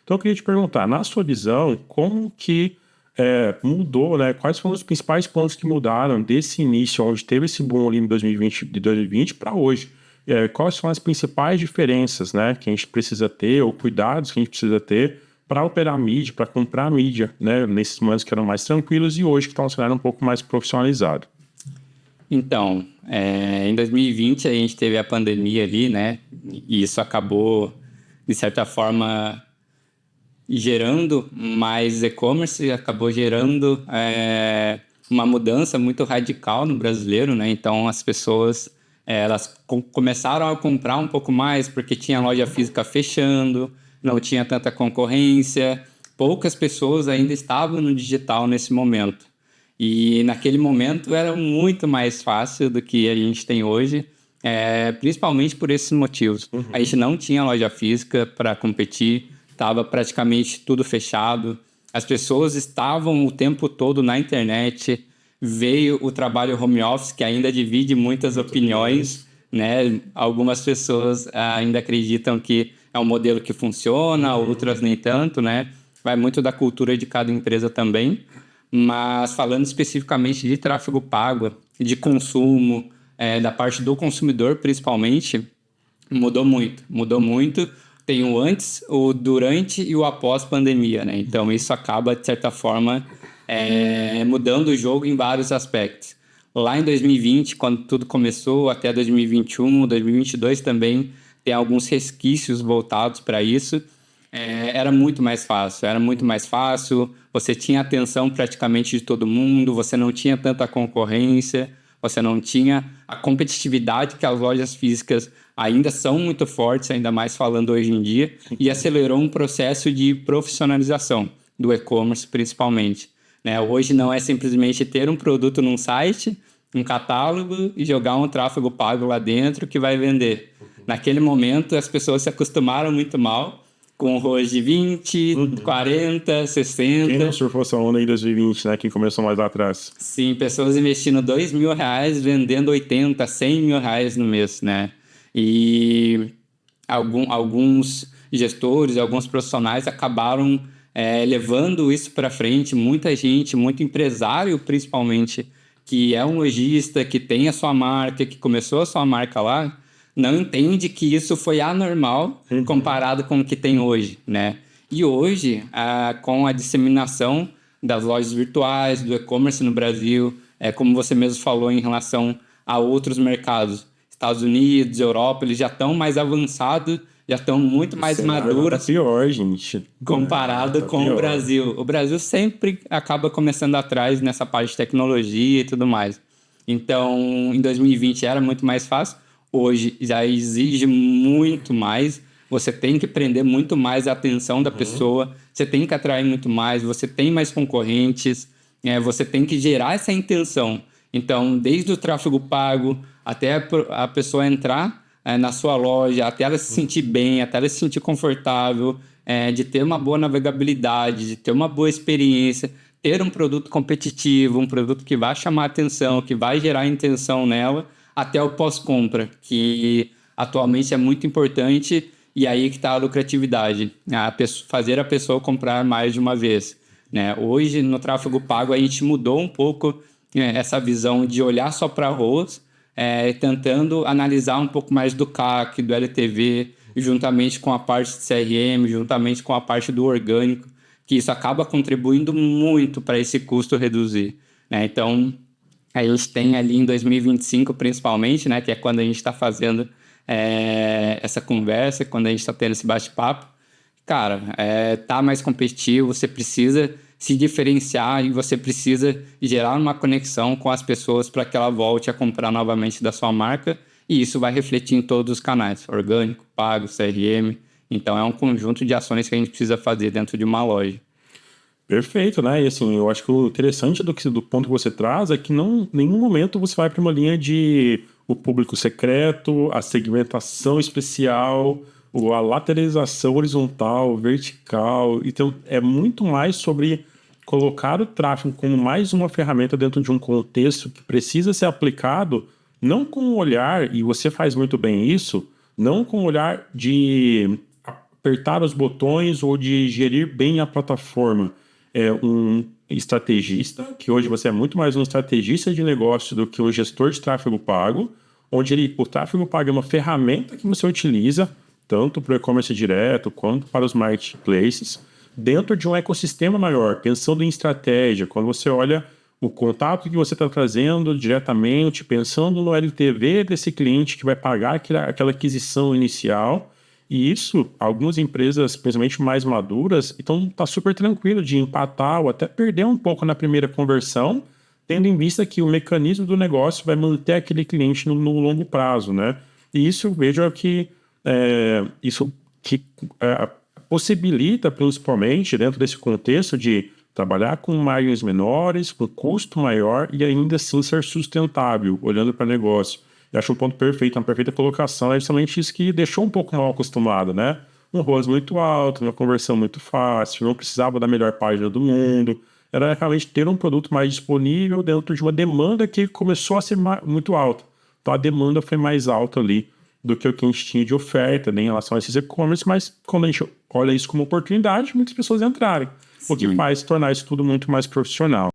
Então, eu queria te perguntar, na sua visão, como que mudou, né? Quais foram os principais pontos que mudaram desse início, onde teve esse boom ali em 2020, de 2020 para hoje? Quais são as principais diferenças, né, que a gente precisa ter, ou cuidados que a gente precisa ter para operar mídia, para comprar mídia, né, nesses momentos que eram mais tranquilos e hoje que estão sendo um pouco mais profissionalizado? Então, em 2020 a gente teve a pandemia ali, né? E isso acabou, de certa forma, gerando mais e-commerce, acabou gerando uma mudança muito radical no brasileiro, né? Então, as pessoas elas começaram a comprar um pouco mais porque tinha loja física fechando, não tinha tanta concorrência, poucas pessoas ainda estavam no digital nesse momento. E naquele momento era muito mais fácil do que a gente tem hoje, principalmente por esses motivos. Uhum. A gente não tinha loja física para competir, estava praticamente tudo fechado, as pessoas estavam o tempo todo na internet, veio o trabalho home office, que ainda divide muitas opiniões, né? Algumas pessoas ainda acreditam que é um modelo que funciona, outras nem tanto, né? Vai muito da cultura de cada empresa também. Mas falando especificamente de tráfego pago, de consumo, da parte do consumidor principalmente, mudou muito. Mudou muito. Tem o antes, o durante e o após pandemia, né? Então isso acaba, de certa forma, mudando o jogo em vários aspectos. Lá em 2020, quando tudo começou, até 2021, 2022 também, tem alguns resquícios voltados para isso. Era muito mais fácil, você tinha atenção praticamente de todo mundo, você não tinha tanta concorrência, você não tinha a competitividade que as lojas físicas ainda são muito fortes, ainda mais falando hoje em dia, e acelerou um processo de profissionalização do e-commerce principalmente, né? Hoje não é simplesmente ter um produto num site, um catálogo e jogar um tráfego pago lá dentro que vai vender. Naquele momento as pessoas se acostumaram muito mal com ROAS de 20, 40, 60. Quem não surfou essa onda em 2020, né? Quem começou mais lá atrás? Sim, pessoas investindo R$2.000, vendendo 80, 100 mil reais no mês, né? E alguns gestores, alguns profissionais acabaram levando isso para frente. Muita gente, muito empresário principalmente, que é um lojista, que tem a sua marca, que começou a sua marca lá, não entende que isso foi anormal comparado com o que tem hoje, né? E hoje, com a disseminação das lojas virtuais, do e-commerce no Brasil, como você mesmo falou em relação a outros mercados, Estados Unidos, Europa, eles já estão mais avançados, já estão muito mais maduros. Tá pior, gente. Comparado com o Brasil. O Brasil sempre acaba começando atrás nessa parte de tecnologia e tudo mais. Então, em 2020 era muito mais fácil. Hoje já exige muito mais, você tem que prender muito mais a atenção da pessoa, você tem que atrair muito mais, você tem mais concorrentes, você tem que gerar essa intenção. Então, desde o tráfego pago até a pessoa entrar na sua loja, até ela se sentir bem, até ela se sentir confortável, de ter uma boa navegabilidade, de ter uma boa experiência, ter um produto competitivo, um produto que vai chamar atenção, que vai gerar intenção nela, até o pós-compra, que atualmente é muito importante, e aí que está a lucratividade, fazer a pessoa comprar mais de uma vez, né? Hoje, no tráfego pago, a gente mudou um pouco essa visão de olhar só para ROAS, tentando analisar um pouco mais do CAC, do LTV, juntamente com a parte de CRM, juntamente com a parte do orgânico, que isso acaba contribuindo muito para esse custo reduzir, né? Então, a gente tem ali em 2025, principalmente, né, que é quando a gente está fazendo essa conversa, quando a gente está tendo esse bate-papo, cara, tá mais competitivo, você precisa se diferenciar e você precisa gerar uma conexão com as pessoas para que ela volte a comprar novamente da sua marca, e isso vai refletir em todos os canais, orgânico, pago, CRM. Então é um conjunto de ações que a gente precisa fazer dentro de uma loja. Perfeito, né? E assim, eu acho que o interessante do ponto que você traz é que em nenhum momento você vai para uma linha de o público secreto, a segmentação especial, a lateralização horizontal, vertical. Então, é muito mais sobre colocar o tráfego como mais uma ferramenta dentro de um contexto que precisa ser aplicado, não com um olhar, e você faz muito bem isso, não com um olhar de apertar os botões ou de gerir bem a plataforma. É um estrategista, que hoje você é muito mais um estrategista de negócio do que um gestor de tráfego pago, onde o tráfego pago é uma ferramenta que você utiliza, tanto para o e-commerce direto quanto para os marketplaces, dentro de um ecossistema maior, pensando em estratégia. Quando você olha o contato que você está trazendo diretamente, pensando no LTV desse cliente que vai pagar aquela aquisição inicial. E isso, algumas empresas, principalmente mais maduras, então está super tranquilo de empatar ou até perder um pouco na primeira conversão, tendo em vista que o mecanismo do negócio vai manter aquele cliente no longo prazo, né? E isso, eu vejo que possibilita, principalmente dentro desse contexto de trabalhar com margens menores, com custo maior e ainda assim ser sustentável, olhando para o negócio. Eu acho um ponto perfeito, uma perfeita colocação, é justamente isso que deixou um pouco mal acostumado, né? Um ROAS muito alto, uma conversão muito fácil, não precisava da melhor página do mundo, era realmente ter um produto mais disponível dentro de uma demanda que começou a ser muito alta. Então a demanda foi mais alta ali do que o que a gente tinha de oferta, né, em relação a esses e-commerce, mas quando a gente olha isso como oportunidade, muitas pessoas entrarem, o que faz tornar isso tudo muito mais profissional.